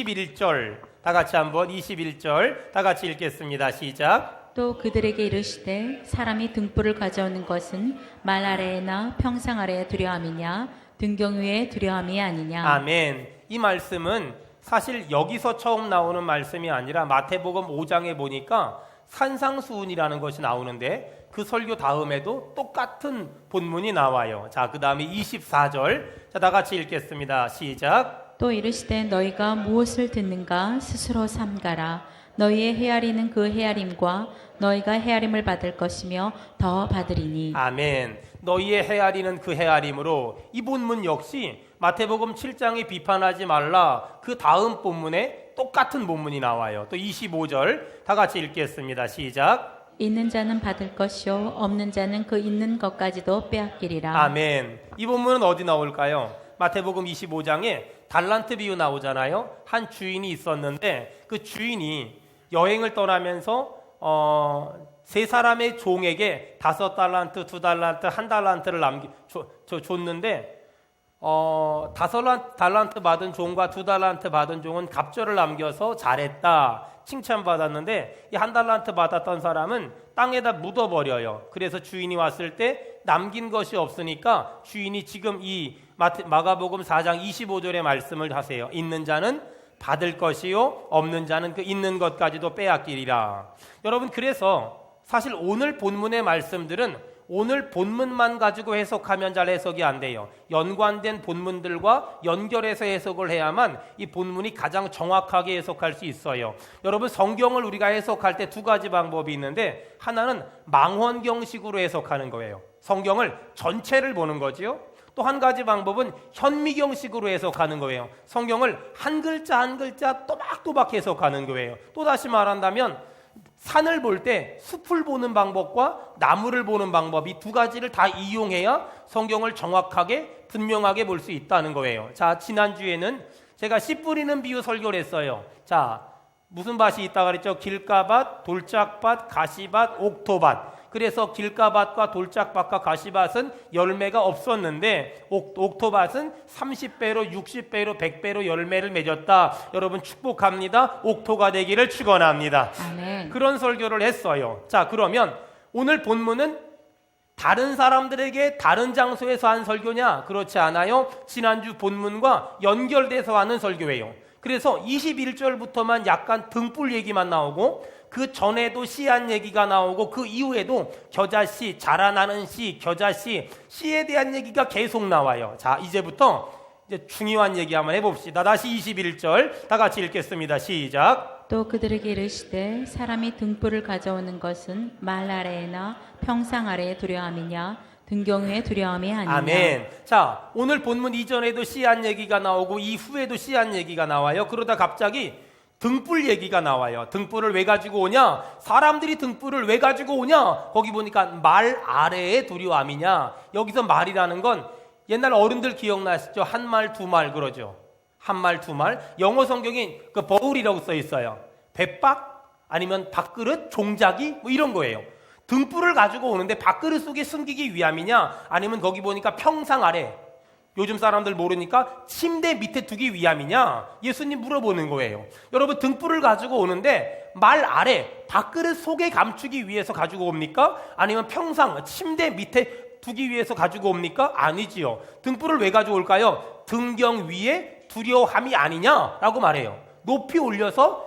21절 다 같이 한번 21절 다 같이 읽겠습니다. 시작. 또 그들에게 이르시되 사람이 등불을 가져오는 것은 말 아래에나 평상 아래에 두려움이냐 등경 위에 두려움이 아니냐. 아멘. 이 말씀은 사실 여기서 처음 나오는 말씀이 아니라 마태복음 5장에 보니까 산상수훈이라는 것이 나오는데 그 설교 다음에도 똑같은 본문이 나와요. 자, 그 다음에 24절 자, 다 같이 읽겠습니다. 시작. 또 이르시되 너희가 무엇을 듣는가 스스로 삼가라. 너희의 헤아리는 그 헤아림과 너희가 헤아림을 받을 것이며 더 받으리니. 아멘. 너희의 헤아리는 그 헤아림으로 이 본문 역시 마태복음 7장에 비판하지 말라 그 다음 본문에 똑같은 본문이 나와요. 또 25절 다 같이 읽겠습니다. 시작. 있는 자는 받을 것이요 없는 자는 그 있는 것까지도 빼앗기리라. 아멘. 이 본문은 어디 나올까요? 마태복음 25장에 달란트 비유 나오잖아요. 한 주인이 있었는데 그 주인이 여행을 떠나면서 세 사람의 종에게 5달란트, 2달란트, 1달란트를 줬는데 5달란트 받은 종과 2달란트 받은 종은 갑절을 남겨서 잘했다 칭찬받았는데 이 1달란트 받았던 사람은 땅에다 묻어버려요. 그래서 주인이 왔을 때 남긴 것이 없으니까 주인이 지금 이 마가복음 4장 25절의 말씀을 하세요. 있는 자는 받을 것이요 없는 자는 그 있는 것까지도 빼앗기리라. 여러분, 그래서 사실 오늘 본문의 말씀들은 오늘 본문만 가지고 해석하면 잘 해석이 안 돼요. 연관된 본문들과 연결해서 해석을 해야만 이 본문이 가장 정확하게 해석할 수 있어요. 여러분, 성경을 우리가 해석할 때 2가지 방법이 있는데 하나는 망원경식으로 해석하는 거예요. 성경을 전체를 보는 거지요. 또 한 가지 방법은 현미경식으로 해석하는 거예요. 성경을 한 글자 한 글자 또박또박 해석하는 거예요. 또 다시 말한다면 산을 볼 때 숲을 보는 방법과 나무를 보는 방법 이 2가지를 다 이용해야 성경을 정확하게 분명하게 볼 수 있다는 거예요. 자, 지난주에는 제가 씨 뿌리는 비유 설교를 했어요. 자, 무슨 밭이 있다고 그랬죠? 길가밭, 돌짝밭, 가시밭, 옥토밭. 그래서 길가밭과 돌짝밭과 가시밭은 열매가 없었는데 옥토밭은 30배로 60배로 100배로 열매를 맺었다. 여러분 축복합니다. 옥토가 되기를 축원합니다. 아멘. 그런 설교를 했어요. 자, 그러면 오늘 본문은 다른 사람들에게 다른 장소에서 한 설교냐? 그렇지 않아요. 지난주 본문과 연결돼서 하는 설교예요. 그래서 21절부터만 약간 등불 얘기만 나오고 그 전에도 씨앗 얘기가 나오고 그 이후에도 겨자씨, 자라나는 씨, 겨자씨, 씨에 대한 얘기가 계속 나와요. 자, 이제부터 이제 중요한 얘기 한번 해봅시다. 다시 21절 다 같이 읽겠습니다. 시작. 또 그들에게 이르시되 사람이 등불을 가져오는 것은 말 아래에나 평상 아래에 두려움이냐 등경 위에 두려움이 아니냐. 아멘. 자, 오늘 본문 이전에도 씨앗 얘기가 나오고 이후에도 씨앗 얘기가 나와요. 그러다 갑자기 등불 얘기가 나와요. 등불을 왜 가지고 오냐? 사람들이 등불을 왜 가지고 오냐? 거기 보니까 말 아래에 두려움이냐? 여기서 말이라는 건 옛날 어른들 기억나시죠? 한 말, 두 말 그러죠. 한 말, 두 말. 영어 성경에 그 버울이라고 써 있어요. 뱃박 아니면 밥그릇, 종자기 뭐 이런 거예요. 등불을 가지고 오는데 밥그릇 속에 숨기기 위함이냐? 아니면 거기 보니까 평상 아래 요즘 사람들 모르니까 침대 밑에 두기 위함이냐? 예수님 물어보는 거예요. 여러분, 등불을 가지고 오는데 말 아래 밥그릇 속에 감추기 위해서 가지고 옵니까? 아니면 평상 침대 밑에 두기 위해서 가지고 옵니까? 아니지요. 등불을 왜 가져올까요? 등경 위에 두려움이 아니냐라고 말해요. 높이 올려서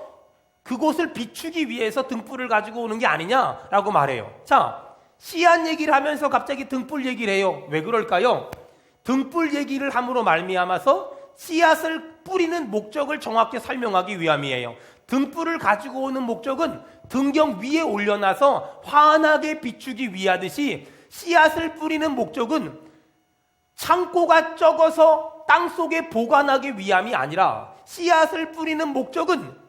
그곳을 비추기 위해서 등불을 가지고 오는 게 아니냐라고 말해요. 자, 씨앗 얘기를 하면서 갑자기 등불 얘기를 해요. 왜 그럴까요? 등불 얘기를 함으로 말미암아서 씨앗을 뿌리는 목적을 정확히 설명하기 위함이에요. 등불을 가지고 오는 목적은 등경 위에 올려놔서 환하게 비추기 위하듯이 씨앗을 뿌리는 목적은 창고가 적어서 땅속에 보관하기 위함이 아니라 씨앗을 뿌리는 목적은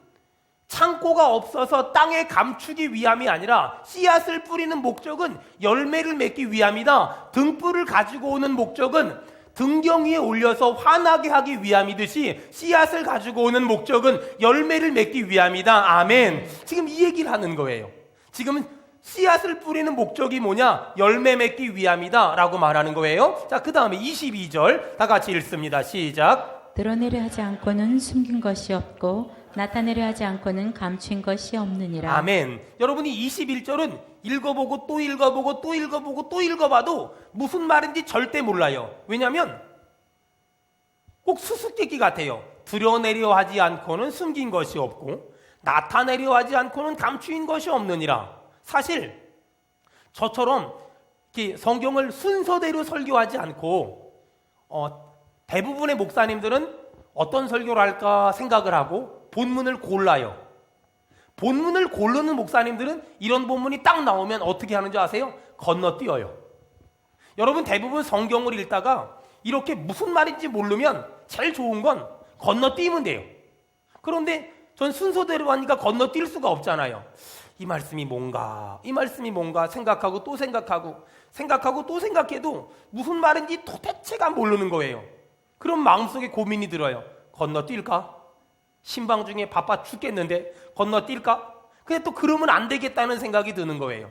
창고가 없어서 땅에 감추기 위함이 아니라 씨앗을 뿌리는 목적은 열매를 맺기 위함이다. 등불을 가지고 오는 목적은 등경 위에 올려서 환하게 하기 위함이듯이 씨앗을 가지고 오는 목적은 열매를 맺기 위함이다. 아멘. 지금 이 얘기를 하는 거예요. 지금은 씨앗을 뿌리는 목적이 뭐냐? 열매 맺기 위함이다 라고 말하는 거예요. 자, 그 다음에 22절 다 같이 읽습니다. 시작. 드러내려 하지 않고는 숨긴 것이 없고 나타내려 하지 않고는 감춘 것이 없느니라. 아멘. 여러분이 21절은 읽어보고 또 읽어보고 또 읽어보고 또 읽어봐도 무슨 말인지 절대 몰라요. 왜냐하면 꼭 수수께끼 같아요. 드러내려 하지 않고는 숨긴 것이 없고 나타내려 하지 않고는 감추인 것이 없느니라. 사실 저처럼 이렇게 성경을 순서대로 설교하지 않고 대부분의 목사님들은 어떤 설교를 할까 생각을 하고 본문을 골라요. 본문을 고르는 목사님들은 이런 본문이 딱 나오면 어떻게 하는 줄 아세요? 건너뛰어요. 여러분 대부분 성경을 읽다가 이렇게 무슨 말인지 모르면 제일 좋은 건 건너뛰면 돼요. 그런데 전 순서대로 하니까 건너뛸 수가 없잖아요. 이 말씀이 뭔가 생각하고 또 생각하고 또 생각해도 무슨 말인지 도대체가 모르는 거예요. 그럼 마음속에 고민이 들어요. 건너뛸까? 신방 중에 바빠 죽겠는데 건너뛸까? 근데 또 그러면 안 되겠다는 생각이 드는 거예요.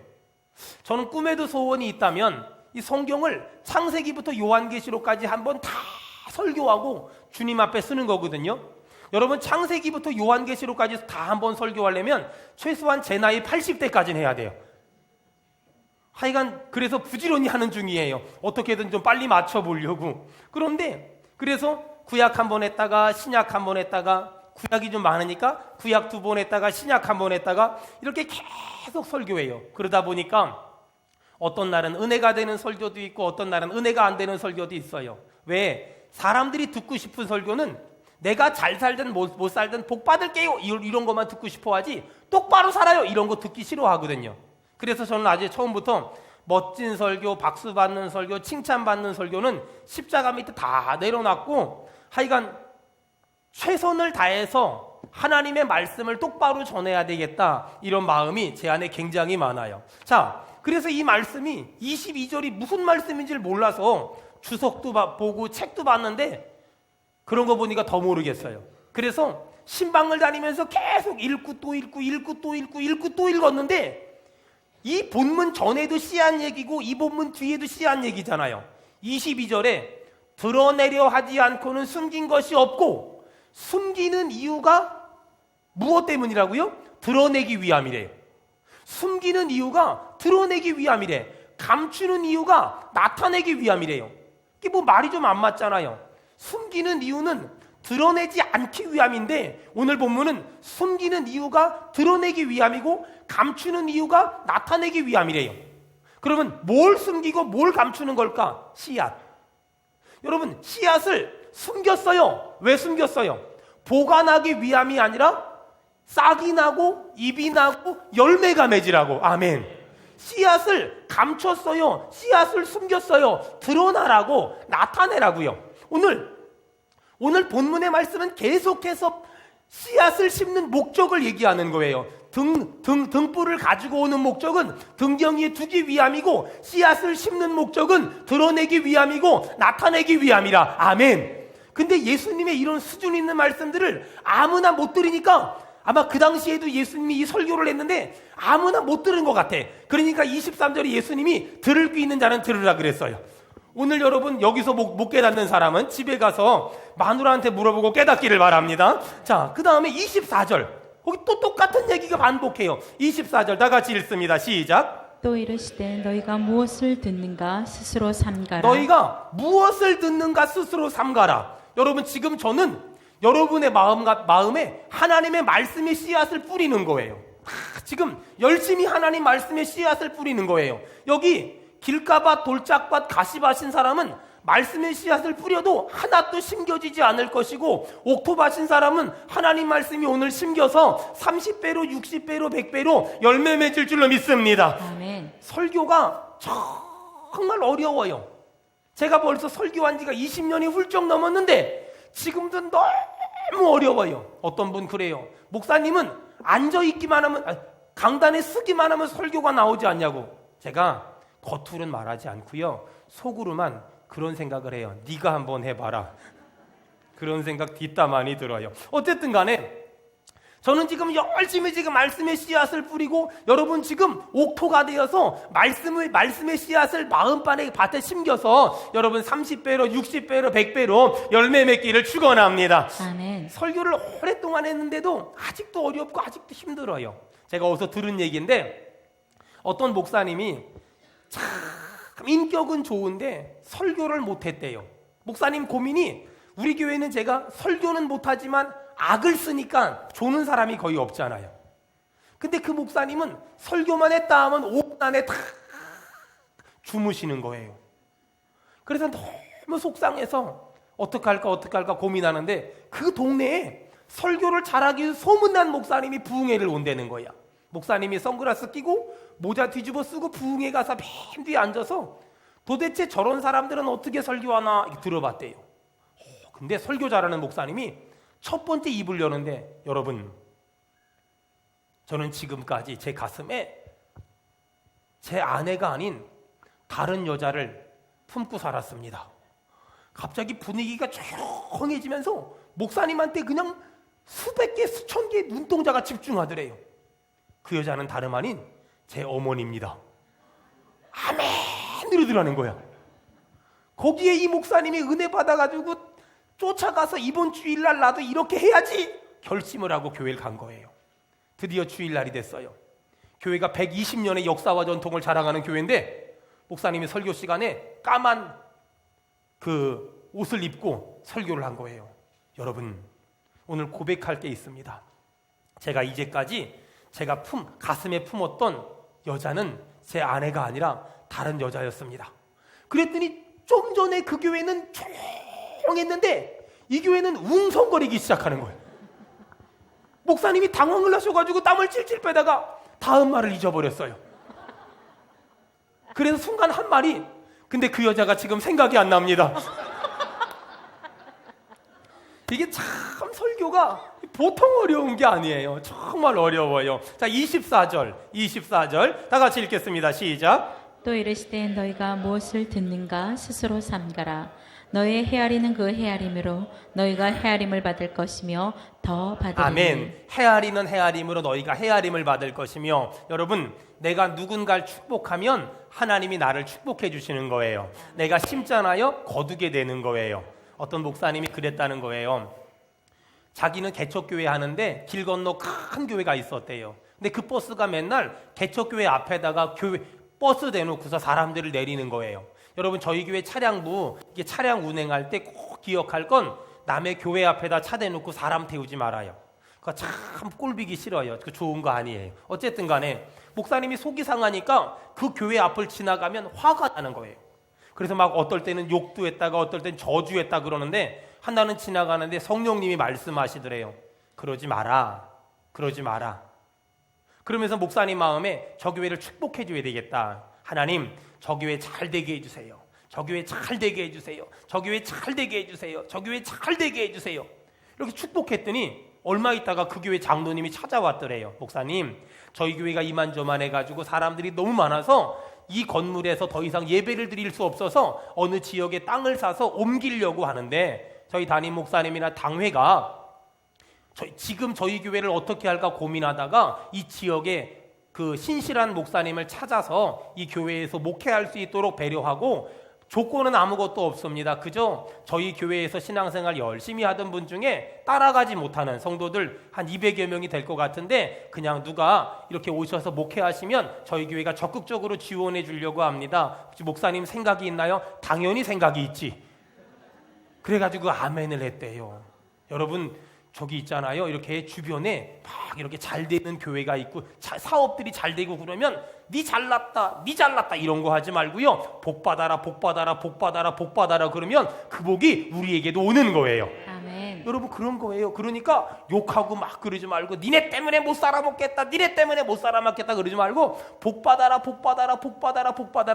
저는 꿈에도 소원이 있다면 이 성경을 창세기부터 요한계시록까지 한번 다 설교하고 주님 앞에 쓰는 거거든요. 여러분 창세기부터 요한계시록까지 다 한번 설교하려면 최소한 제 나이 80대까지는 해야 돼요. 하여간 그래서 부지런히 하는 중이에요. 어떻게든 좀 빨리 맞춰보려고. 그런데 그래서 구약 한 번 했다가 신약 한 번 했다가 구약이 좀 많으니까 구약 2번 했다가 신약 한 번 했다가 이렇게 계속 설교해요. 그러다 보니까 어떤 날은 은혜가 되는 설교도 있고 어떤 날은 은혜가 안 되는 설교도 있어요. 왜? 사람들이 듣고 싶은 설교는 내가 잘 살든 못 살든 복 받을게요 이런 것만 듣고 싶어 하지 똑바로 살아요 이런 거 듣기 싫어하거든요. 그래서 저는 아주 처음부터 멋진 설교, 박수 받는 설교, 칭찬받는 설교는 십자가 밑에 다 내려놨고 하여간 최선을 다해서 하나님의 말씀을 똑바로 전해야 되겠다 이런 마음이 제 안에 굉장히 많아요. 자, 그래서 이 말씀이 22절이 무슨 말씀인지를 몰라서 주석도 보고 책도 봤는데 그런 거 보니까 더 모르겠어요. 그래서 신방을 다니면서 계속 읽고 또 읽었는데 이 본문 전에도 씨한 얘기고 이 본문 뒤에도 씨한 얘기잖아요. 22절에 드러내려 하지 않고는 숨긴 것이 없고 숨기는 이유가 무엇 때문이라고요? 드러내기 위함이래요. 숨기는 이유가 드러내기 위함이래. 감추는 이유가 나타내기 위함이래요. 이게 뭐 말이 좀 안 맞잖아요. 숨기는 이유는 드러내지 않기 위함인데 오늘 본문은 숨기는 이유가 드러내기 위함이고 감추는 이유가 나타내기 위함이래요. 그러면 뭘 숨기고 뭘 감추는 걸까? 씨앗. 여러분 씨앗을 숨겼어요. 왜 숨겼어요? 보관하기 위함이 아니라 싹이 나고 잎이 나고 열매가 맺으라고. 아멘. 씨앗을 감췄어요. 씨앗을 숨겼어요. 드러나라고, 나타내라고요. 오늘 본문의 말씀은 계속해서 씨앗을 심는 목적을 얘기하는 거예요. 등불을 가지고 오는 목적은 등경이에 두기 위함이고 씨앗을 심는 목적은 드러내기 위함이고 나타내기 위함이라. 아멘. 근데 예수님의 이런 수준 있는 말씀들을 아무나 못 들으니까 아마 그 당시에도 예수님이 이 설교를 했는데 아무나 못 들은 것 같아. 그러니까 23절에 예수님이 들을 귀 있는 자는 들으라 그랬어요. 오늘 여러분 여기서 못 깨닫는 사람은 집에 가서 마누라한테 물어보고 깨닫기를 바랍니다. 자, 그 다음에 24절. 거기 또 똑같은 얘기가 반복해요. 24절 다 같이 읽습니다. 시작. 또 이르시되 너희가 무엇을 듣는가 스스로 삼가라. 너희가 무엇을 듣는가 스스로 삼가라. 여러분 지금 저는 여러분의 마음에 하나님의 말씀의 씨앗을 뿌리는 거예요. 지금 열심히 하나님 말씀의 씨앗을 뿌리는 거예요. 여기 길가밭, 돌짝밭, 가시밭인 사람은 말씀의 씨앗을 뿌려도 하나도 심겨지지 않을 것이고 옥토밭인 사람은 하나님 말씀이 오늘 심겨서 30배로 60배로 100배로 열매 맺을 줄로 믿습니다. 아멘. 설교가 정말 어려워요. 제가 벌써 설교한 지가 20년이 훌쩍 넘었는데 지금도 너무 어려워요. 어떤 분 그래요. 목사님은 앉아있기만 하면 강단에 쓰기만 하면 설교가 나오지 않냐고. 제가 겉으로는 말하지 않고요. 속으로만 그런 생각을 해요. 네가 한번 해봐라. 그런 생각 뒷담화니 들어요. 어쨌든 간에 저는 지금 열심히 말씀의 씨앗을 뿌리고 여러분 지금 옥토가 되어서 말씀의 씨앗을 마음판에 밭에 심겨서 여러분 30배로 60배로 100배로 열매 맺기를 축원합니다. 아멘. 설교를 오랫동안 했는데도 아직도 어렵고 아직도 힘들어요. 제가 어디서 들은 얘기인데 어떤 목사님이 참 인격은 좋은데 설교를 못했대요. 목사님 고민이 우리 교회는 제가 설교는 못하지만 악을 쓰니까 조는 사람이 거의 없잖아요. 근데 그 목사님은 설교만 했다 하면 5분 안에 다 주무시는 거예요. 그래서 너무 속상해서 어떡할까 고민하는데 그 동네에 설교를 잘하기 위해서 소문난 목사님이 부흥회를 온다는 거야. 목사님이 선글라스 끼고 모자 뒤집어 쓰고 부흥회 가서 맨 뒤에 앉아서 도대체 저런 사람들은 어떻게 설교하나 이렇게 들어봤대요. 근데 설교 잘하는 목사님이 첫 번째 입을 여는데 여러분 저는 지금까지 제 가슴에 제 아내가 아닌 다른 여자를 품고 살았습니다. 갑자기 분위기가 조용해지면서 목사님한테 그냥 수백 개 수천 개의 눈동자가 집중하더래요. 그 여자는 다름 아닌 제 어머니입니다. 아멘 이러더라는 거야. 거기에 이 목사님이 은혜 받아가지고 쫓아가서 이번 주일날 나도 이렇게 해야지 결심을 하고 교회를 간 거예요. 드디어 주일날이 됐어요. 교회가 120년의 역사와 전통을 자랑하는 교회인데 목사님이 설교 시간에 까만 그 옷을 입고 설교를 한 거예요. 여러분 오늘 고백할 게 있습니다. 제가 이제까지 제가 가슴에 품었던 여자는 제 아내가 아니라 다른 여자였습니다. 그랬더니 좀 전에 그 교회는 조용했는데 이 교회는 웅성거리기 시작하는 거예요. 목사님이 당황을 하셔가지고 땀을 찔찔 빼다가 다음 말을 잊어버렸어요. 그래서 순간 한 말이 근데 그 여자가 지금 생각이 안 납니다. 이게 참 설교가 보통 어려운 게 아니에요. 정말 어려워요. 자, 24절 다 같이 읽겠습니다. 시작. 또 이르시되 너희가 무엇을 듣는가 스스로 삼가라. 너희의 헤아리는 그 헤아림으로 너희가 헤아림을 받을 것이며 더 받으리니. 아멘. 헤아리는 헤아림으로 너희가 헤아림을 받을 것이며 여러분 내가 누군가를 축복하면 하나님이 나를 축복해 주시는 거예요. 내가 심잖아요. 거두게 되는 거예요. 어떤 목사님이 그랬다는 거예요. 자기는 개척교회 하는데 길 건너 큰 교회가 있었대요. 근데 그 버스가 맨날 개척교회 앞에다가 버스 대놓고서 사람들을 내리는 거예요. 여러분 저희 교회 차량부 이게 차량 운행할 때 꼭 기억할 건 남의 교회 앞에다 차 대놓고 사람 태우지 말아요. 그거 참 꼴보기 싫어요. 그 좋은 거 아니에요. 어쨌든 간에 목사님이 속이 상하니까 그 교회 앞을 지나가면 화가 나는 거예요. 그래서 막 어떨 때는 욕도 했다가 어떨 때는 저주했다 그러는데 하나는 지나가는데 성령님이 말씀하시더래요. 그러지 마라. 그러면서 목사님 마음에 저 교회를 축복해 줘야 되겠다. 하나님 저 교회 잘 되게 해주세요. 저 교회 잘 되게 해주세요. 저 교회 잘 되게 해주세요. 저 교회 잘 되게 해주세요. 이렇게 축복했더니 얼마 있다가 그 교회 장로님이 찾아왔더래요. 목사님 저희 교회가 이만저만 해가지고 사람들이 너무 많아서 이 건물에서 더 이상 예배를 드릴 수 없어서 어느 지역에 땅을 사서 옮기려고 하는데 저희 담임 목사님이나 당회가 지금 저희 교회를 어떻게 할까 고민하다가 이 지역에 그 신실한 목사님을 찾아서 이 교회에서 목회할 수 있도록 배려하고 조건은 아무것도 없습니다. 그저 저희 교회에서 신앙생활 열심히 하던 분 중에 따라가지 못하는 성도들 한 200여 명이 될 것 같은데 그냥 누가 이렇게 오셔서 목회하시면 저희 교회가 적극적으로 지원해 주려고 합니다. 혹시 목사님 생각이 있나요? 당연히 생각이 있지. 그래가지고 아멘을 했대요. 여러분 저기 있잖아요. 이렇게 주변에 막 이렇게 잘 되는 교회가 있고 사업들이 잘 되고 그러면 니 잘났다 이런 거 하지 말고요. 복 받아라 그러면 그 복이 우리에게도 오는 거예요. 아멘. 여러분 그런 거예요. 그러니까 욕하고 막 그러지 말고 니네 때문에 못 살아먹겠다 그러지 말고 복 받아라.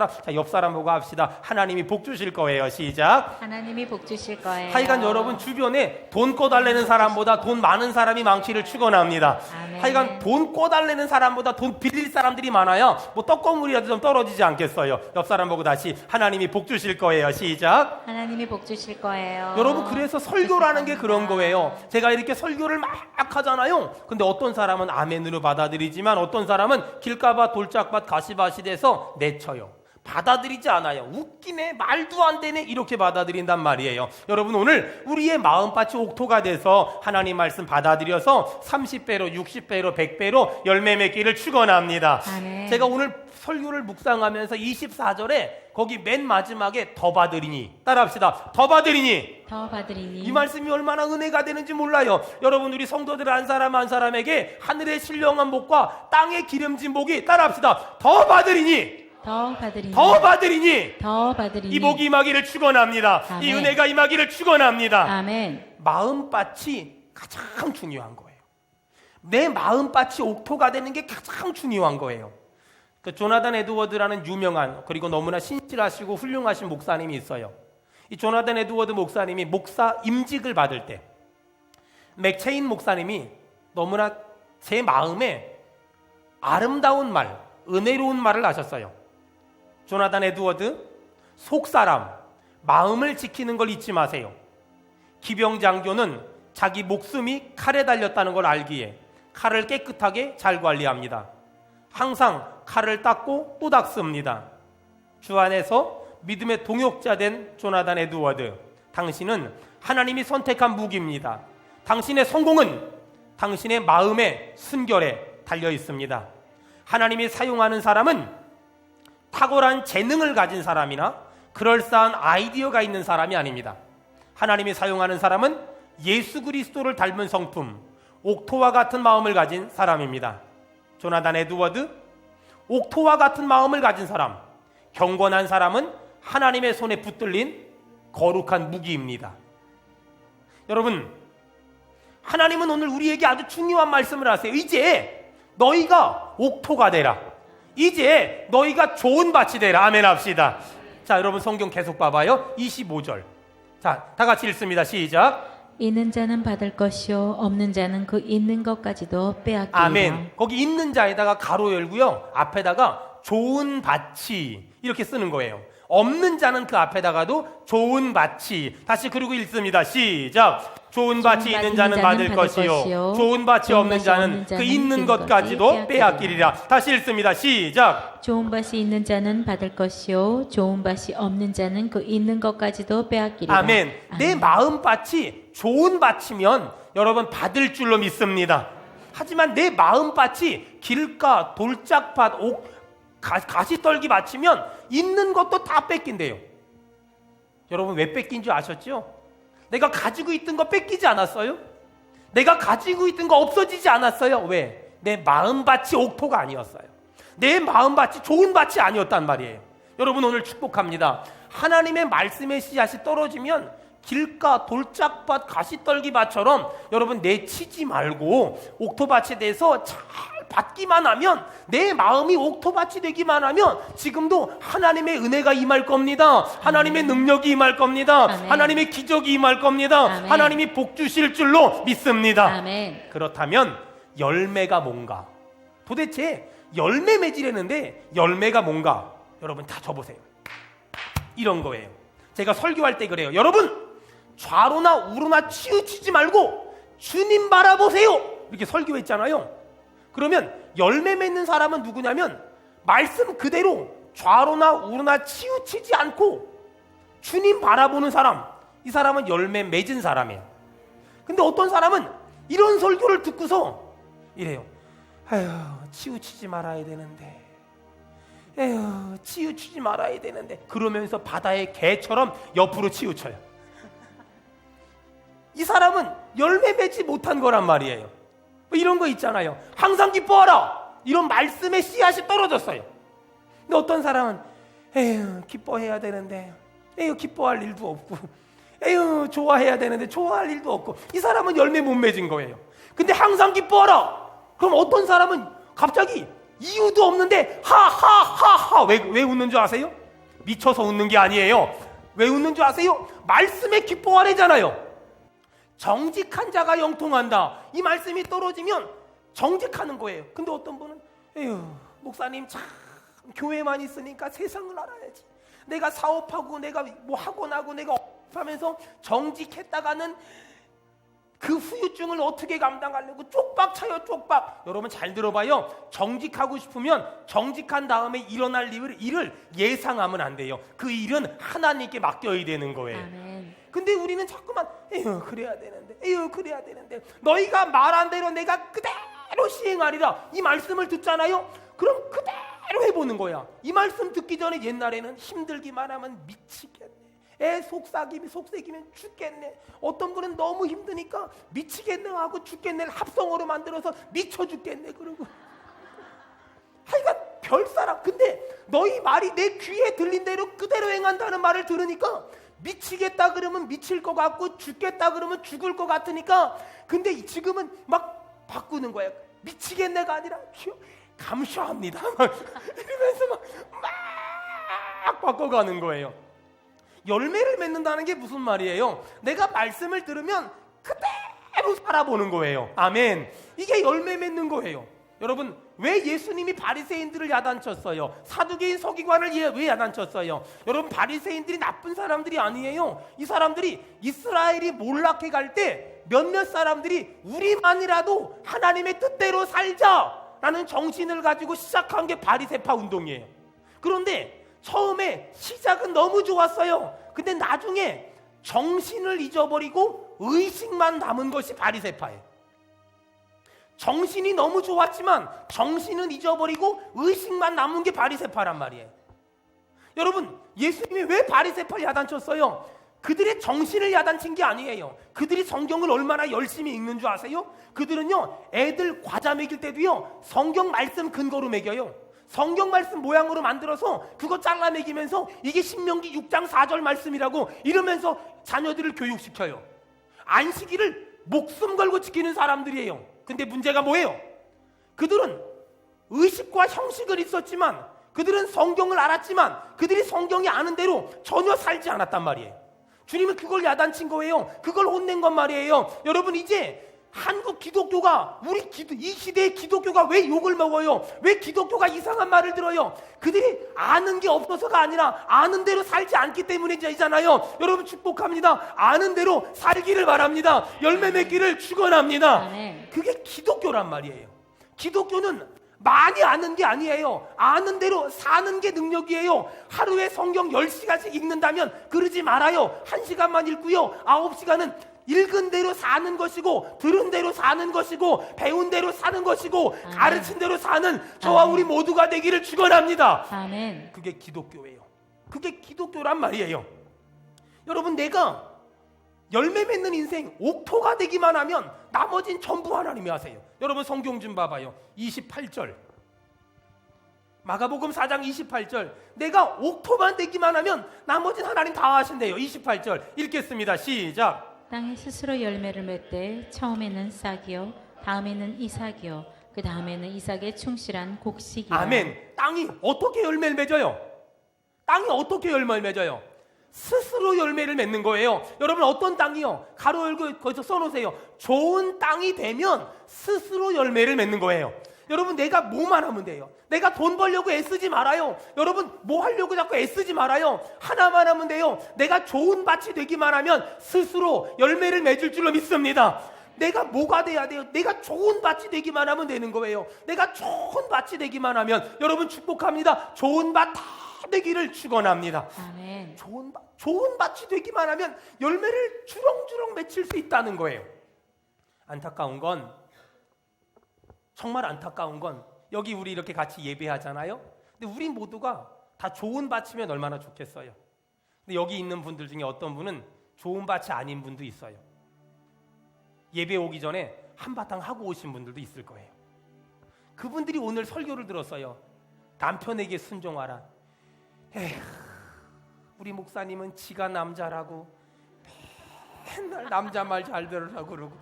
자, 옆 사람 보고 합시다. 하나님이 복 주실 거예요. 시작. 하나님이 복 주실 거예요. 하여간 여러분 주변에 돈 꿔달라는 사람보다 돈 많은 사람이 많기를 축원합니다. 아멘. 하여간 돈 꿔달라는 사람보다 돈 빌릴 사람들이 많아요. 뭐 떡고물이라도 좀 떨어지지 않겠어요? 옆 사람 보고 다시 하나님이 복 주실 거예요. 시작. 하나님이 복 주실 거예요. 여러분, 그래서 설교라는 게 그런 거예요. 제가 이렇게 설교를 막 하잖아요. 근데 어떤 사람은 아멘으로 받아들이지만 어떤 사람은 길가밭, 돌짝밭, 가시밭이 돼서 내쳐요. 받아들이지 않아요. 웃기네, 말도 안 되네, 이렇게 받아들인단 말이에요. 여러분, 오늘 우리의 마음밭이 옥토가 돼서 하나님 말씀 받아들여서 30배로 60배로 100배로 열매 맺기를 축원합니다. 아멘. 제가 오늘 설교를 묵상하면서 24절에 거기 맨 마지막에 더 받으리니, 따라합시다. 더 받으리니. 더 받으리니. 이 말씀이 얼마나 은혜가 되는지 몰라요. 여러분, 우리 성도들 한 사람 한 사람에게 하늘의 신령한 복과 땅의 기름진 복이, 따라합시다. 더 받으리니. 더 받으리니. 더 받으리니. 더 받으리니. 이 복이 임하기를 축원합니다. 아멘. 이 은혜가 임하기를 축원합니다. 아멘. 마음밭이 가장 중요한 거예요. 내 마음밭이 옥토가 되는 게 가장 중요한 거예요. 그 조나단 에드워드라는 유명한, 그리고 너무나 신실하시고 훌륭하신 목사님이 있어요. 이 조나단 에드워드 목사님이 목사 임직을 받을 때 맥체인 목사님이 너무나 제 마음에 아름다운 말, 은혜로운 말을 하셨어요. 조나단 에드워드, 속사람, 마음을 지키는 걸 잊지 마세요. 기병 장교는 자기 목숨이 칼에 달렸다는 걸 알기에 칼을 깨끗하게 잘 관리합니다. 항상 칼을 닦고 또 닦습니다. 주 안에서 믿음의 동역자 된 조나단 에드워드, 당신은 하나님이 선택한 무기입니다. 당신의 성공은 당신의 마음의 순결에 달려 있습니다. 하나님이 사용하는 사람은 탁월한 재능을 가진 사람이나 그럴싸한 아이디어가 있는 사람이 아닙니다. 하나님이 사용하는 사람은 예수 그리스도를 닮은 성품, 옥토와 같은 마음을 가진 사람입니다. 조나단 에드워드, 옥토와 같은 마음을 가진 사람, 경건한 사람은 하나님의 손에 붙들린 거룩한 무기입니다. 여러분, 하나님은 오늘 우리에게 아주 중요한 말씀을 하세요. 이제 너희가 옥토가 되라. 이제 너희가 좋은 밭이 되라. 아멘 합시다. 자, 여러분 성경 계속 봐봐요. 25절. 자, 다 같이 읽습니다. 시작. 있는 자는 받을 것이요 없는 자는 그 있는 것까지도 빼앗기리라. 아멘. 거기 있는 자에다가 가로 열고요, 앞에다가 좋은 밭이 이렇게 쓰는 거예요. 없는 자는 그 앞에다가도 좋은 밭이, 다시 그리고 읽습니다. 시작. 좋은 밭이 있는 자는 받을 것이요 좋은 밭이 없는 자는 그 있는 것까지도 빼앗기리라. 다시 읽습니다. 시작. 좋은 밭이 있는 자는 받을 것이요 좋은 밭이 없는 자는 그 있는 것까지도 빼앗기리라. 아멘. 내 마음밭이 좋은 밭이면 여러분 받을 줄로 믿습니다. 하지만 내 마음밭이 길가, 돌짝밭, 가시떨기 밭이면 있는 것도 다 뺏긴대요. 여러분, 왜 뺏긴 줄 아셨죠? 내가 가지고 있던 거 뺏기지 않았어요? 내가 가지고 있던 거 없어지지 않았어요? 왜? 내 마음밭이 옥토가 아니었어요. 내 마음밭이 좋은 밭이 아니었단 말이에요. 여러분, 오늘 축복합니다. 하나님의 말씀의 씨앗이 떨어지면 길가, 돌짝밭, 가시떨기밭처럼 여러분 내치지 말고 옥토밭에 대해서 잘 받기만 하면, 내 마음이 옥토밭이 되기만 하면 지금도 하나님의 은혜가 임할 겁니다. 하나님의 능력이 임할 겁니다. 아멘. 하나님의 기적이 임할 겁니다. 아멘. 하나님이 복 주실 줄로 믿습니다. 아멘. 그렇다면 열매가 뭔가? 도대체 열매 맺으려는데 열매가 뭔가? 여러분 다 적어보세요. 이런 거예요. 제가 설교할 때 그래요. 여러분, 좌로나 우로나 치우치지 말고 주님 바라보세요. 이렇게 설교했잖아요. 그러면 열매 맺는 사람은 누구냐면 말씀 그대로 좌로나 우로나 치우치지 않고 주님 바라보는 사람, 이 사람은 열매 맺은 사람이에요. 근데 어떤 사람은 이런 설교를 듣고서 이래요. 아휴, 치우치지 말아야 되는데, 에휴, 치우치지 말아야 되는데, 그러면서 바다의 개처럼 옆으로 치우쳐요. 이 사람은 열매 맺지 못한 거란 말이에요. 이런 거 있잖아요. 항상 기뻐하라, 이런 말씀의 씨앗이 떨어졌어요. 근데 어떤 사람은 에휴, 기뻐해야 되는데, 에휴, 기뻐할 일도 없고, 에휴, 좋아해야 되는데 좋아할 일도 없고, 이 사람은 열매 못 맺은 거예요. 근데 항상 기뻐하라, 그럼 어떤 사람은 갑자기 이유도 없는데 하하하하. 왜 웃는 줄 아세요? 미쳐서 웃는 게 아니에요. 왜 웃는 줄 아세요? 말씀에 기뻐하래잖아요. 정직한 자가 영통한다, 이 말씀이 떨어지면 정직하는 거예요. 근데 어떤 분은 에휴, 목사님 참 교회만 있으니까 세상을 알아야지. 내가 사업하고 내가 뭐 하고 나고 내가 하면서 정직했다가는 그 후유증을 어떻게 감당하려고 쪽박 차요, 쪽박. 여러분 잘 들어봐요. 정직하고 싶으면 정직한 다음에 일어날 일을 예상하면 안 돼요. 그 일은 하나님께 맡겨야 되는 거예요. 아멘. 근데 우리는 자꾸만 에휴 그래야 되는데, 에휴 그래야 되는데, 너희가 말한 대로 내가 그대로 시행하리라, 이 말씀을 듣잖아요. 그럼 그대로 해보는 거야. 이 말씀 듣기 전에 옛날에는 힘들기만 하면 미치겠네, 애 속삭이면 죽겠네, 어떤 분은 너무 힘드니까 미치겠네 하고 죽겠네를 합성어로 만들어서 미쳐 죽겠네 그러고, 하여간 별사람. 근데 너희 말이 내 귀에 들린 대로 그대로 행한다는 말을 들으니까 미치겠다 그러면 미칠 것 같고 죽겠다 그러면 죽을 것 같으니까, 근데 지금은 막 바꾸는 거야. 미치겠네가 아니라 감사합니다 막 이러면서 막 바꿔가는 거예요. 열매를 맺는다는 게 무슨 말이에요? 내가 말씀을 들으면 그대로 살아보는 거예요. 아멘. 이게 열매 맺는 거예요. 여러분, 왜 예수님이 바리새인들을 야단쳤어요? 사두개인 서기관을 왜 야단쳤어요? 여러분, 바리새인들이 나쁜 사람들이 아니에요. 이 사람들이 이스라엘이 몰락해 갈 때 몇몇 사람들이 우리만이라도 하나님의 뜻대로 살자라는 정신을 가지고 시작한 게 바리새파 운동이에요. 그런데 처음에 시작은 너무 좋았어요. 근데 나중에 정신을 잊어버리고 의식만 남은 것이 바리새파예요. 정신이 너무 좋았지만 정신은 잊어버리고 의식만 남은 게 바리새파란 말이에요. 여러분, 예수님이 왜 바리새파를 야단쳤어요? 그들의 정신을 야단친 게 아니에요. 그들이 성경을 얼마나 열심히 읽는 줄 아세요? 그들은요, 애들 과자 먹일 때도요, 성경 말씀 근거로 먹여요. 성경 말씀 모양으로 만들어서 그거 잘라 먹이면서 이게 신명기 6장 4절 말씀이라고 이러면서 자녀들을 교육시켜요. 안식일을 목숨 걸고 지키는 사람들이에요. 근데 문제가 뭐예요? 그들은 의식과 형식은 있었지만, 그들은 성경을 알았지만 그들이 성경이 아는 대로 전혀 살지 않았단 말이에요. 주님은 그걸 야단친 거예요. 그걸 혼낸 건 말이에요. 여러분, 이제 한국 기독교가, 이 시대의 기독교가 왜 욕을 먹어요? 왜 기독교가 이상한 말을 들어요? 그들이 아는 게 없어서가 아니라 아는 대로 살지 않기 때문이잖아요. 여러분, 축복합니다. 아는 대로 살기를 바랍니다. 열매 맺기를 축원합니다. 그게 기독교란 말이에요. 기독교는 많이 아는 게 아니에요. 아는 대로 사는 게 능력이에요. 하루에 성경 10시간씩 읽는다면 그러지 말아요. 1시간만 읽고요, 9시간은 읽은 대로 사는 것이고, 들은 대로 사는 것이고, 배운 대로 사는 것이고, 아멘. 가르친 대로 사는 저와 아멘. 우리 모두가 되기를 축원합니다. 아멘. 그게 기독교예요. 그게 기독교란 말이에요. 여러분, 내가 열매 맺는 인생 옥토가 되기만 하면 나머진 전부 하나님이 하세요. 여러분, 성경 좀 봐봐요. 28절, 마가복음 4장 28절. 내가 옥토만 되기만 하면 나머진 하나님 다 하신대요. 28절 읽겠습니다. 시작. 땅에 스스로 열매를 맺되 처음에는 싹이요, 다음에는 이삭이요, 그 다음에는 이삭의 충실한 곡식이요. 아멘. 땅이 어떻게 열매를 맺어요? 땅이 어떻게 열매를 맺어요? 스스로 열매를 맺는 거예요. 여러분, 어떤 땅이요? 가로 열고 거기서 써놓으세요. 좋은 땅이 되면 스스로 열매를 맺는 거예요. 여러분, 내가 뭐만 하면 돼요. 내가 돈 벌려고 애쓰지 말아요. 여러분, 뭐 하려고 자꾸 애쓰지 말아요. 하나만 하면 돼요. 내가 좋은 밭이 되기만 하면 스스로 열매를 맺을 줄로 믿습니다. 내가 뭐가 돼야 돼요? 내가 좋은 밭이 되기만 하면 되는 거예요. 내가 좋은 밭이 되기만 하면, 여러분 축복합니다. 좋은 밭 다 되기를 축원합니다. 아멘. 좋은 밭이 되기만 하면 열매를 주렁주렁 맺힐 수 있다는 거예요. 안타까운 건, 정말 안타까운 건, 여기 우리 이렇게 같이 예배하잖아요. 근데 우리 모두가 다 좋은 밭이면 얼마나 좋겠어요. 근데 여기 있는 분들 중에 어떤 분은 좋은 밭이 아닌 분도 있어요. 예배 오기 전에 한바탕 하고 오신 분들도 있을 거예요. 그분들이 오늘 설교를 들었어요. 남편에게 순종하라. 에휴, 우리 목사님은 지가 남자라고 맨날 남자 말 잘 들으라고 그러고,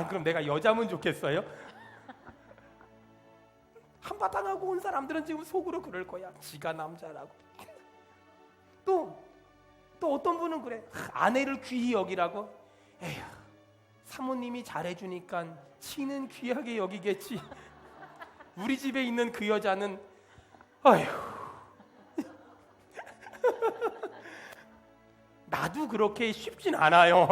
그럼 내가 여자면 좋겠어요? 한바탕 하고 온 사람들은 지금 속으로 그럴 거야. 지가 남자라고. 또 어떤 분은 그래. 아내를 귀히 여기라고. 에휴, 사모님이 잘해주니까 치는 귀하게 여기겠지. 우리 집에 있는 그 여자는, 아휴, 나도 그렇게 쉽진 않아요.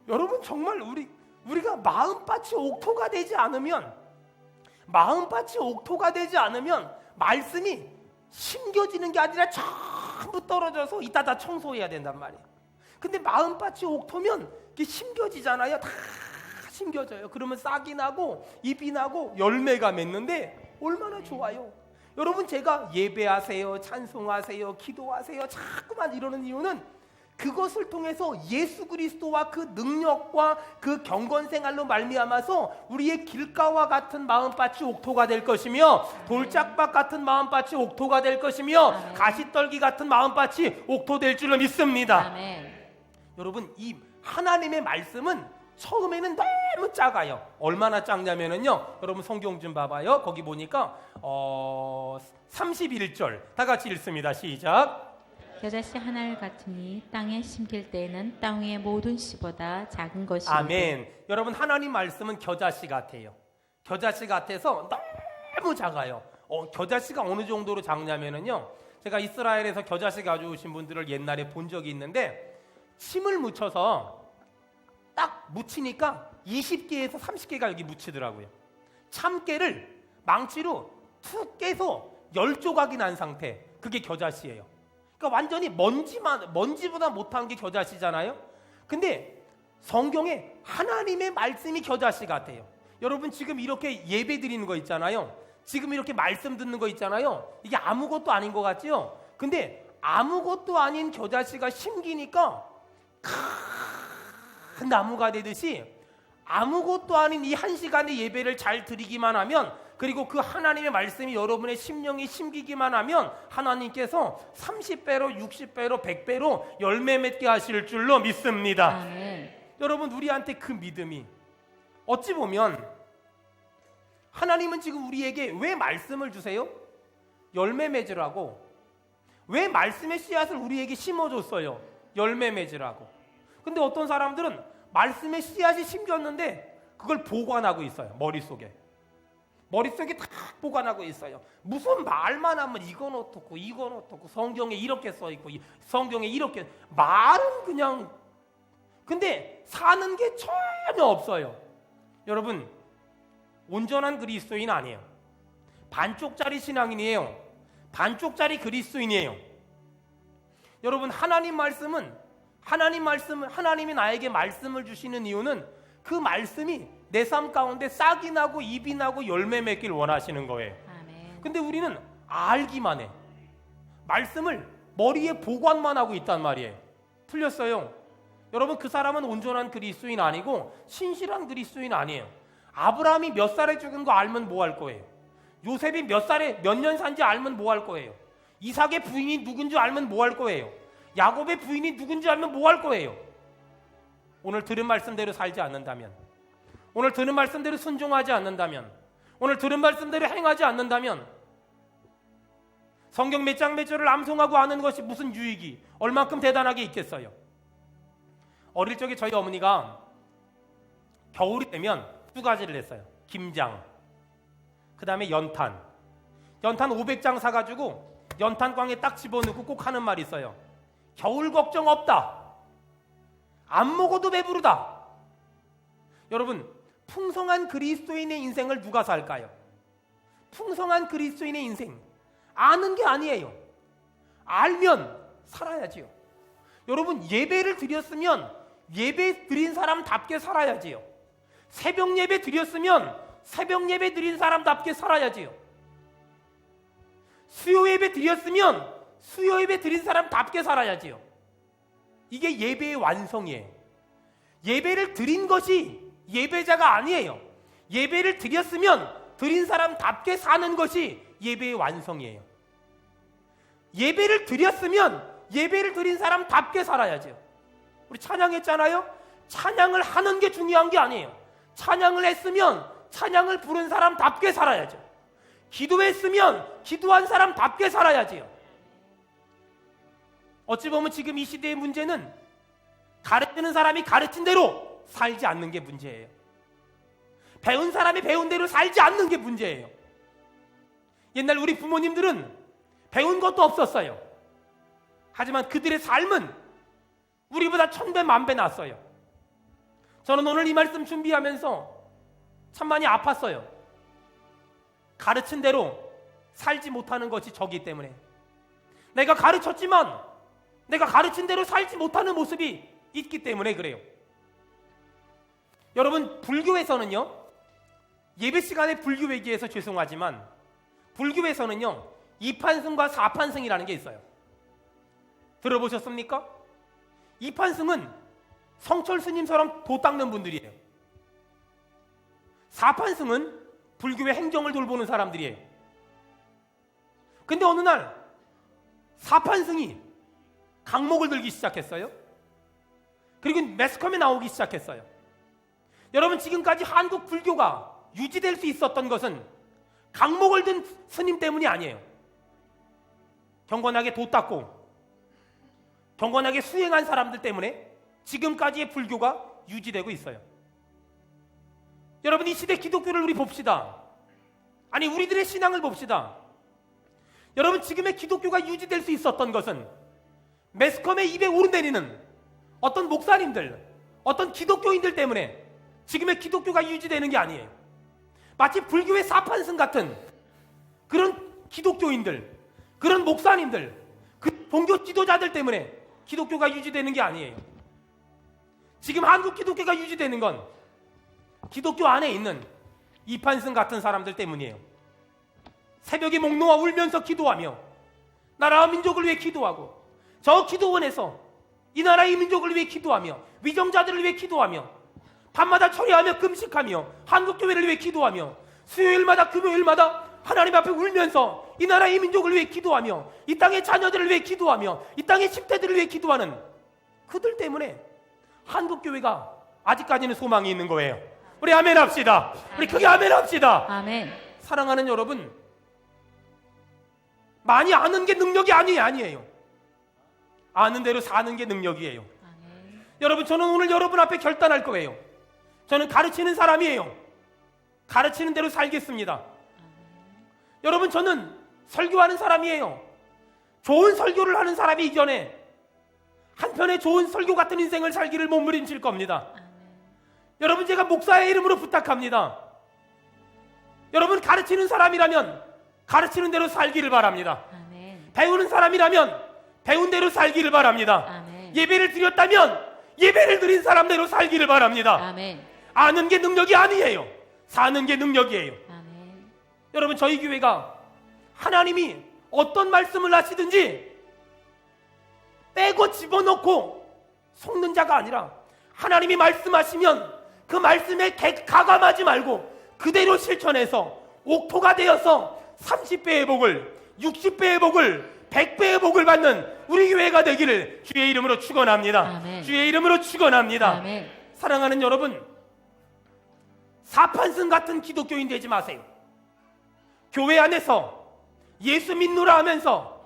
여러분 정말 우리가 마음밭이 옥토가 되지 않으면 말씀이 심겨지는 게 아니라 전부 떨어져서 이따 다 청소해야 된단 말이에요. 근데 마음밭이 옥토면 이게 심겨지잖아요. 다 심겨져요. 그러면 싹이 나고 잎이 나고 열매가 맺는데 얼마나 좋아요. 여러분 제가 예배하세요, 찬송하세요, 기도하세요 자꾸만 이러는 이유는 그것을 통해서 예수 그리스도와 그 능력과 그 경건 생활로 말미암아서 우리의 길가와 같은 마음밭이 옥토가 될 것이며 돌짝밭 같은 마음밭이 옥토가 될 것이며 가시떨기 같은 마음밭이 옥토될 줄로 믿습니다. 아멘. 여러분 이 하나님의 말씀은 처음에는 너무 작아요. 얼마나 작냐면요. 여러분 성경 좀 봐봐요. 거기 보니까 31절 다 같이 읽습니다. 시작. 겨자씨 하나를 같으니 땅에 심길 때에는 땅 위의 모든 씨보다 작은 것이요. 아멘. 여러분 하나님 말씀은 겨자씨 같아요. 겨자씨 같아서 너무 작아요. 겨자씨가 어느 정도로 작냐면요. 제가 이스라엘에서 겨자씨 가져오신 분들을 옛날에 본 적이 있는데 침을 묻혀서 딱 묻히니까 20개에서 30개가 여기 묻히더라고요. 참깨를 망치로 툭 깨서 10조각이 난 상태. 그게 겨자씨예요. 그러니까 완전히 먼지보다 못한 게 겨자씨잖아요. 근데 성경에 하나님의 말씀이 겨자씨 같아요. 여러분 지금 이렇게 예배 드리는 거 있잖아요. 지금 이렇게 말씀 듣는 거 있잖아요. 이게 아무것도 아닌 것 같죠? 근데 아무것도 아닌 겨자씨가 심기니까 큰 나무가 되듯이 아무것도 아닌 이 1시간의 예배를 잘 드리기만 하면, 그리고 그 하나님의 말씀이 여러분의 심령에 심기기만 하면 하나님께서 30배로 60배로 100배로 열매 맺게 하실 줄로 믿습니다. 아멘. 여러분 우리한테 그 믿음이 어찌 보면 하나님은 지금 우리에게 왜 말씀을 주세요? 열매 맺으라고. 왜 말씀의 씨앗을 우리에게 심어줬어요? 열매 맺으라고. 근데 어떤 사람들은 말씀의 씨앗이 심겼는데 그걸 보관하고 있어요. 머릿속에 다 보관하고 있어요. 무슨 말만 하면 이건 어떻고 이건 어떻고 성경에 이렇게 써있고 성경에 이렇게 말은 그냥, 근데 사는 게 전혀 없어요. 여러분 온전한 그리스도인 아니에요. 반쪽짜리 신앙인이에요. 반쪽짜리 그리스도인이에요. 여러분 하나님이 나에게 말씀을 주시는 이유는 그 말씀이 내 삶 가운데 싹이 나고 잎이 나고 열매 맺길 원하시는 거예요. 아멘. 근데 우리는 알기만 해. 말씀을 머리에 보관만 하고 있단 말이에요. 틀렸어요. 여러분 그 사람은 온전한 그리스도인 아니고 신실한 그리스도인 아니에요. 아브라함이 몇 살에 죽은 거 알면 뭐 할 거예요? 요셉이 몇 년 산지 알면 뭐 할 거예요? 이삭의 부인이 누군지 알면 뭐 할 거예요? 야곱의 부인이 누군지 알면 뭐 할 거예요? 오늘 들은 말씀대로 살지 않는다면, 오늘 들은 말씀대로 순종하지 않는다면, 오늘 들은 말씀대로 행하지 않는다면 성경 몇 장 몇 절을 암송하고 아는 것이 무슨 유익이 얼만큼 대단하게 있겠어요? 어릴 적에 저희 어머니가 겨울이 되면 두 가지를 했어요. 김장, 그 다음에 연탄 500장 사가지고 연탄광에 딱 집어넣고 꼭 하는 말이 있어요. 겨울 걱정 없다. 안 먹어도 배부르다. 여러분 풍성한 그리스도인의 인생을 누가 살까요? 풍성한 그리스도인의 인생 아는 게 아니에요. 알면 살아야지요. 여러분 예배를 드렸으면 예배 드린 사람답게 살아야지요. 새벽 예배 드렸으면 새벽 예배 드린 사람답게 살아야지요. 수요 예배 드렸으면 수요 예배 드린 사람답게 살아야지요. 이게 예배의 완성이에요. 예배를 드린 것이 예배자가 아니에요. 예배를 드렸으면 드린 사람답게 사는 것이 예배의 완성이에요. 예배를 드렸으면 예배를 드린 사람답게 살아야죠. 우리 찬양했잖아요. 찬양을 하는 게 중요한 게 아니에요. 찬양을 했으면 찬양을 부른 사람답게 살아야죠. 기도했으면 기도한 사람답게 살아야지요. 어찌 보면 지금 이 시대의 문제는 가르치는 사람이 가르친 대로 살지 않는 게 문제예요. 배운 사람이 배운 대로 살지 않는 게 문제예요. 옛날 우리 부모님들은 배운 것도 없었어요. 하지만 그들의 삶은 우리보다 1000배 만배 낫어요. 저는 오늘 이 말씀 준비하면서 참 많이 아팠어요. 가르친 대로 살지 못하는 것이 저기 때문에, 내가 가르쳤지만 내가 가르친 대로 살지 못하는 모습이 있기 때문에 그래요. 여러분, 불교에서는요, 예배 시간에 불교 얘기해서 죄송하지만 불교에서는요 2판승과 4판승이라는 게 있어요. 들어보셨습니까? 2판승은 성철 스님처럼 도 닦는 분들이에요. 4판승은 불교의 행정을 돌보는 사람들이에요. 근데 어느 날 4판승이 강목을 들기 시작했어요. 그리고 매스컴에 나오기 시작했어요. 여러분, 지금까지 한국 불교가 유지될 수 있었던 것은 강목을 든 스님 때문이 아니에요. 경건하게 도 닦고 경건하게 수행한 사람들 때문에 지금까지의 불교가 유지되고 있어요. 여러분, 이 시대 기독교를 우리 봅시다. 아니, 우리들의 신앙을 봅시다. 여러분, 지금의 기독교가 유지될 수 있었던 것은 매스컴의 입에 오르내리는 어떤 목사님들, 어떤 기독교인들 때문에 지금의 기독교가 유지되는 게 아니에요. 마치 불교의 4판승 같은 그런 기독교인들, 그런 목사님들, 그 종교 지도자들 때문에 기독교가 유지되는 게 아니에요. 지금 한국 기독교가 유지되는 건 기독교 안에 있는 2판승 같은 사람들 때문이에요. 새벽에 목 놓아 울면서 기도하며 나라와 민족을 위해 기도하고, 저 기도원에서 이 나라의 민족을 위해 기도하며 위정자들을 위해 기도하며 밤마다 철야하며 금식하며 한국교회를 위해 기도하며 수요일마다 금요일마다 하나님 앞에 울면서 이 나라의 민족을 위해 기도하며 이 땅의 자녀들을 위해 기도하며 이 땅의 10대들을 위해 기도하는 그들 때문에 한국교회가 아직까지는 소망이 있는 거예요. 우리 아멘 합시다. 우리 크게 아멘 합시다. 아멘. 사랑하는 여러분, 많이 아는 게 능력이 아니에요. 아는 대로 사는 게 능력이에요. 아멘. 여러분, 저는 오늘 여러분 앞에 결단할 거예요. 저는 가르치는 사람이에요. 가르치는 대로 살겠습니다. 여러분, 저는 설교하는 사람이에요. 좋은 설교를 하는 사람이 이전에 한편의 좋은 설교 같은 인생을 살기를 몸부림칠 겁니다. 여러분, 제가 목사의 이름으로 부탁합니다. 여러분, 가르치는 사람이라면 가르치는 대로 살기를 바랍니다. 아멘. 배우는 사람이라면 배운 대로 살기를 바랍니다. 아멘. 예배를 드렸다면 예배를 드린 사람대로 살기를 바랍니다. 아멘. 아는 게 능력이 아니에요. 사는 게 능력이에요. 아멘. 여러분, 저희 교회가 하나님이 어떤 말씀을 하시든지 빼고 집어넣고 속는 자가 아니라, 하나님이 말씀하시면 그 말씀에 가감하지 말고 그대로 실천해서 옥토가 되어서 30배의 복을, 60배의 복을, 100배의 복을 받는 우리 교회가 되기를 주의 이름으로 축원합니다. 아멘. 주의 이름으로 축원합니다. 아멘. 사랑하는 여러분, 4판승 같은 기독교인 되지 마세요. 교회 안에서 예수 믿노라 하면서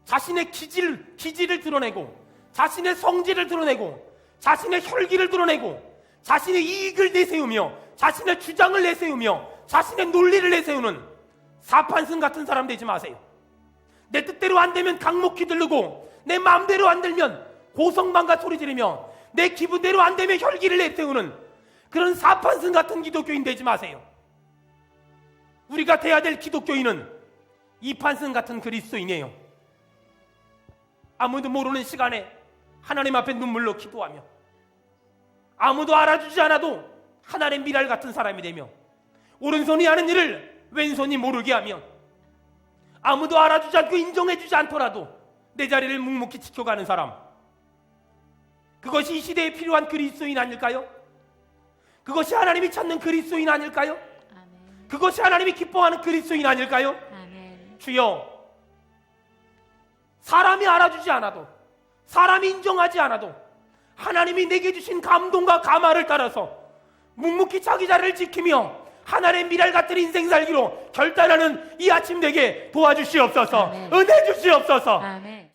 자신의 기질을 드러내고, 자신의 성질을 드러내고, 자신의 혈기를 드러내고, 자신의 이익을 내세우며, 자신의 주장을 내세우며, 자신의 논리를 내세우는 4판승 같은 사람 되지 마세요. 내 뜻대로 안 되면 강목 휘두르고, 내 마음대로 안 들면 고성방가 소리 지르며, 내 기분대로 안 되면 혈기를 내세우는 그런 4판승 같은 기독교인 되지 마세요. 우리가 돼야 될 기독교인은 2판승 같은 그리스도인이에요. 아무도 모르는 시간에 하나님 앞에 눈물로 기도하며, 아무도 알아주지 않아도 하나님의 미랄 같은 사람이 되며, 오른손이 하는 일을 왼손이 모르게 하며, 아무도 알아주지 않고 인정해주지 않더라도 내 자리를 묵묵히 지켜가는 사람, 그것이 이 시대에 필요한 그리스도인 아닐까요? 그것이 하나님이 찾는 그리스도인 아닐까요? 아멘. 그것이 하나님이 기뻐하는 그리스도인 아닐까요? 아멘. 주여, 사람이 알아주지 않아도, 사람이 인정하지 않아도 하나님이 내게 주신 감동과 감화를 따라서 묵묵히 자기 자리를 지키며 하나님의 미랄 같은 인생 살기로 결단하는 이 아침 되게 도와주시옵소서. 아멘. 은혜 주시옵소서. 아멘.